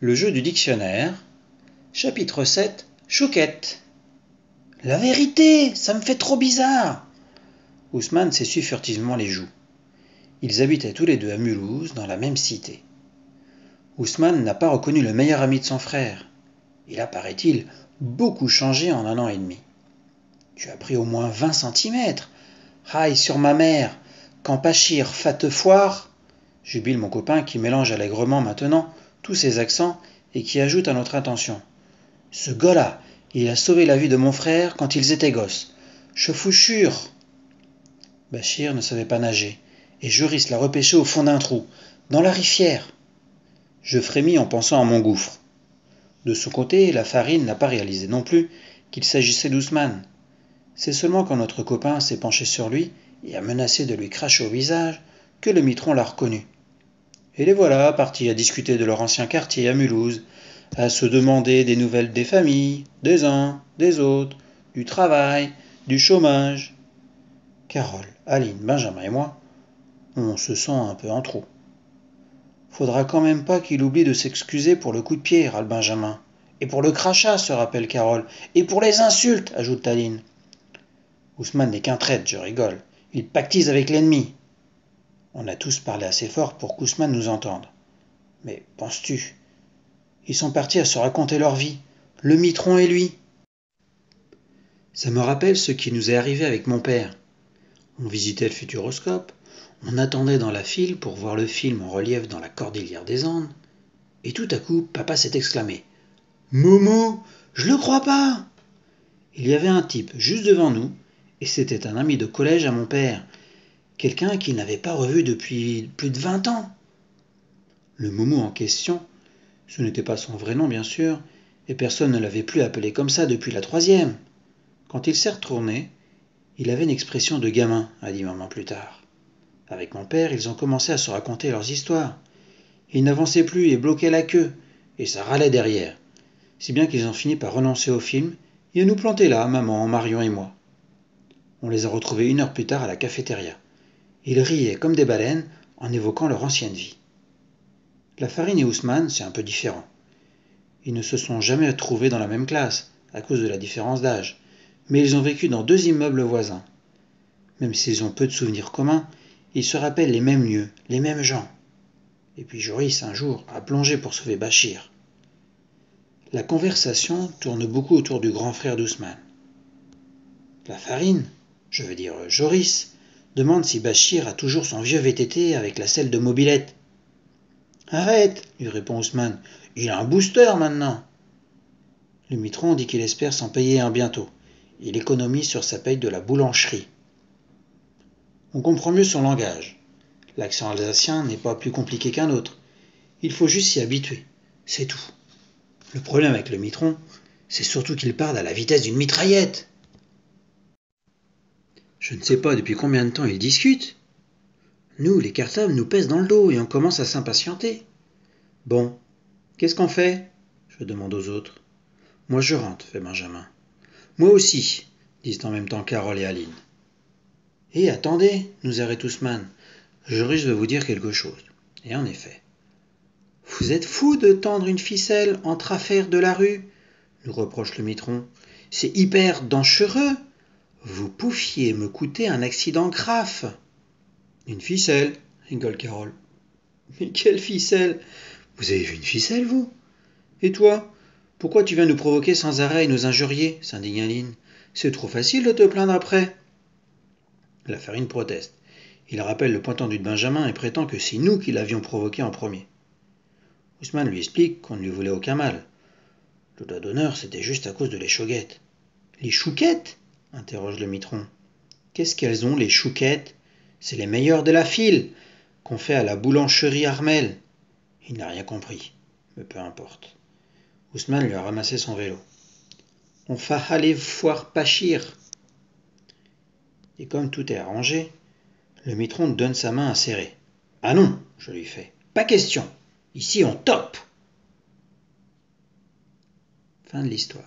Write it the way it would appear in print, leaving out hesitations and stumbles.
Le jeu du dictionnaire, chapitre 7, Chouquette. La vérité, ça me fait trop bizarre. Ousmane s'essuie furtivement les joues. Ils habitaient tous les deux à Mulhouse, dans la même cité. Ousmane n'a pas reconnu le meilleur ami de son frère. Il a, paraît-il, beaucoup changé en 1 an et demi. Tu as pris au moins 20 centimètres. Raille sur ma mère, quand Pachir fa te foire, jubile mon copain qui mélange allègrement maintenant tous ses accents et qui ajoute à notre intention. Ce gars-là, il a sauvé la vie de mon frère quand ils étaient gosses. Je vous jure. Bachir ne savait pas nager, et Joris l'a repêché au fond d'un trou, dans la rivière. Je frémis en pensant à mon gouffre. De son côté, la farine n'a pas réalisé non plus qu'il s'agissait d'Ousmane. C'est seulement quand notre copain s'est penché sur lui et a menacé de lui cracher au visage que le mitron l'a reconnu. Et les voilà partis à discuter de leur ancien quartier à Mulhouse, à se demander des nouvelles des familles, des uns, des autres, du travail, du chômage. Carole, Aline, Benjamin et moi, on se sent un peu en trop. Faudra quand même pas qu'il oublie de s'excuser pour le coup de pied, râle Benjamin. Et pour le crachat, se rappelle Carole. Et pour les insultes, ajoute Aline. Ousmane n'est qu'un traître, je rigole. Il pactise avec l'ennemi. On a tous parlé assez fort pour qu'Ousmane nous entende. Mais penses-tu? Ils sont partis à se raconter leur vie, le mitron et lui. Ça me rappelle ce qui nous est arrivé avec mon père. On visitait le Futuroscope, on attendait dans la file pour voir le film en relief dans la Cordillère des Andes, et tout à coup, papa s'est exclamé « Momo, je le crois pas !» Il y avait un type juste devant nous, et c'était un ami de collège à mon père, quelqu'un qu'il n'avait pas revu depuis plus de 20 ans. Le Momo en question, ce n'était pas son vrai nom bien sûr, et personne ne l'avait plus appelé comme ça depuis la 3e. Quand il s'est retourné, il avait une expression de gamin, a dit maman plus tard. Avec mon père, ils ont commencé à se raconter leurs histoires. Ils n'avançaient plus et bloquaient la queue, et ça râlait derrière. Si bien qu'ils ont fini par renoncer au film et à nous planter là, maman, Marion et moi. On les a retrouvés 1 heure plus tard à la cafétéria. Ils riaient comme des baleines en évoquant leur ancienne vie. La farine et Ousmane, c'est un peu différent. Ils ne se sont jamais trouvés dans la même classe, à cause de la différence d'âge, mais ils ont vécu dans 2 immeubles voisins. Même s'ils ont peu de souvenirs communs, ils se rappellent les mêmes lieux, les mêmes gens. Et puis Joris, un jour, a plongé pour sauver Bachir. La conversation tourne beaucoup autour du grand frère d'Ousmane. La farine, je veux dire Joris, demande si Bachir a toujours son vieux VTT avec la selle de mobilette. Arrête, lui répond Ousmane, il a un booster maintenant. Le mitron dit qu'il espère s'en payer un bientôt. Il économise sur sa paye de la boulangerie. On comprend mieux son langage. L'accent alsacien n'est pas plus compliqué qu'un autre. Il faut juste s'y habituer, c'est tout. Le problème avec le mitron, c'est surtout qu'il parle à la vitesse d'une mitraillette. Je ne sais pas depuis combien de temps ils discutent. Nous, les cartables nous pèsent dans le dos et on commence à s'impatienter. Bon, qu'est-ce qu'on fait? Je demande aux autres. Moi je rentre, fait Benjamin. Moi aussi, disent en même temps Carole et Aline. Et attendez, nous arrête Ousmane. Joris veut vous dire quelque chose. Et en effet. Vous êtes fous de tendre une ficelle entre affaires de la rue, nous reproche le mitron. C'est hyper dangereux. Vous pouviez me coûter un accident grave. Une ficelle, rigole Carole. Mais quelle ficelle? Vous avez vu une ficelle, vous? Et toi? Pourquoi tu viens nous provoquer sans arrêt et nous injurier? S'indigne Aline. C'est trop facile de te plaindre après. La farine proteste. Il rappelle le pointendu de Benjamin et prétend que c'est nous qui l'avions provoqué en premier. Ousmane lui explique qu'on ne lui voulait aucun mal. Le doigt d'honneur, c'était juste à cause de les chouquettes. Les chouquettes? Interroge le mitron. Qu'est-ce qu'elles ont, les chouquettes? C'est les meilleures de la file, qu'on fait à la boulangerie Armel. Il n'a rien compris, mais peu importe. Ousmane lui a ramassé son vélo. On va aller voir Pachir. Et comme tout est arrangé, le mitron donne sa main à serrer. Ah non, je lui fais. Pas question. Ici on top. Fin de l'histoire.